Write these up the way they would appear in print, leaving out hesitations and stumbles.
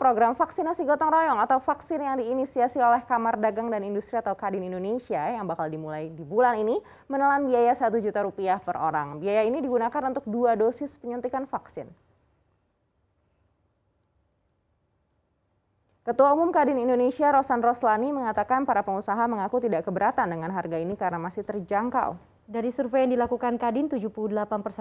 Program vaksinasi gotong royong atau vaksin yang diinisiasi oleh Kamar Dagang dan Industri atau Kadin Indonesia yang bakal dimulai di bulan ini menelan biaya Rp1 juta per orang. Biaya ini digunakan untuk 2 dosis penyuntikan vaksin. Ketua Umum Kadin Indonesia Rosan Roslani mengatakan para pengusaha mengaku tidak keberatan dengan harga ini karena masih terjangkau. Dari survei yang dilakukan Kadin, 78%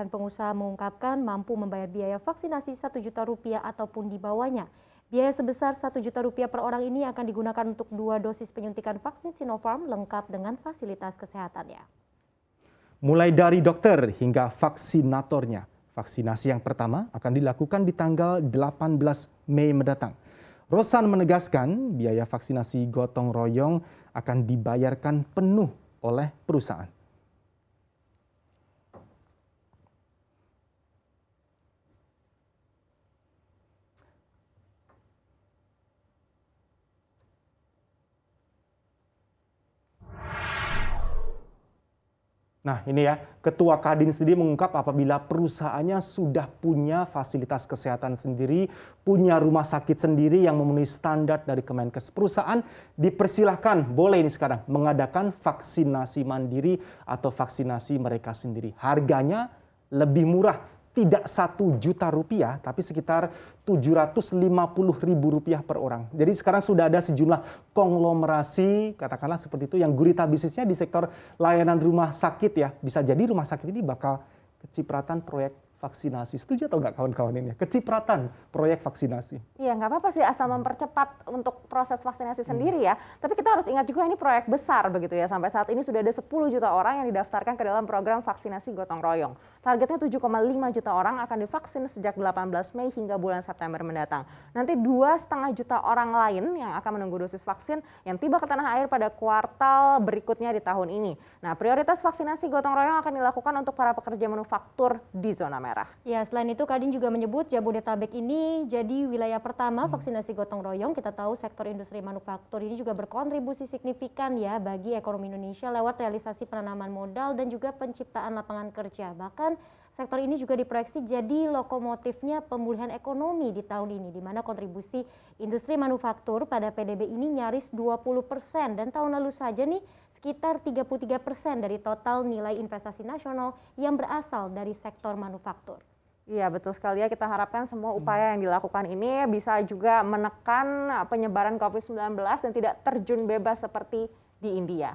pengusaha mengungkapkan mampu membayar biaya vaksinasi Rp1 juta ataupun di bawahnya. Biaya sebesar Rp1 juta per orang ini akan digunakan untuk 2 dosis penyuntikan vaksin Sinopharm lengkap dengan fasilitas kesehatannya. Mulai dari dokter hingga vaksinatornya, vaksinasi yang pertama akan dilakukan di tanggal 18 Mei mendatang. Rosan menegaskan biaya vaksinasi gotong royong akan dibayarkan penuh oleh perusahaan. Nah ini ya, Ketua Kadin sendiri mengungkap apabila perusahaannya sudah punya fasilitas kesehatan sendiri, punya rumah sakit sendiri yang memenuhi standar dari Kemenkes. Perusahaan dipersilahkan, boleh ini sekarang, mengadakan vaksinasi mandiri atau vaksinasi mereka sendiri. Harganya lebih murah, tidak Rp1 juta, tapi sekitar Rp750.000 per orang. Jadi sekarang sudah ada sejumlah konglomerasi, katakanlah seperti itu, yang gurita bisnisnya di sektor layanan rumah sakit ya. Bisa jadi rumah sakit ini bakal kecipratan proyek vaksinasi. Setuju atau nggak kawan-kawan ini? Kecipratan proyek vaksinasi. Iya, nggak apa-apa sih asal mempercepat untuk proses vaksinasi sendiri ya. Tapi kita harus ingat juga ini proyek besar begitu ya. Sampai saat ini sudah ada 10 juta orang yang didaftarkan ke dalam program vaksinasi gotong royong. Targetnya 7,5 juta orang akan divaksin sejak 18 Mei hingga bulan September mendatang. Nanti 2,5 juta orang lain yang akan menunggu dosis vaksin yang tiba ke tanah air pada kuartal berikutnya di tahun ini. Nah, prioritas vaksinasi gotong royong akan dilakukan untuk para pekerja manufaktur di zona merah. Ya, selain itu Kadin juga menyebut Jabodetabek ini jadi wilayah pertama vaksinasi gotong royong. Kita tahu sektor industri manufaktur ini juga berkontribusi signifikan ya bagi ekonomi Indonesia lewat realisasi penanaman modal dan juga penciptaan lapangan kerja. Bahkan sektor ini juga diproyeksi jadi lokomotifnya pemulihan ekonomi di tahun ini, di mana kontribusi industri manufaktur pada PDB ini nyaris 20% dan tahun lalu saja nih sekitar 33% dari total nilai investasi nasional yang berasal dari sektor manufaktur. Iya betul sekali ya, kita harapkan semua upaya yang dilakukan ini bisa juga menekan penyebaran COVID-19 dan tidak terjun bebas seperti di India.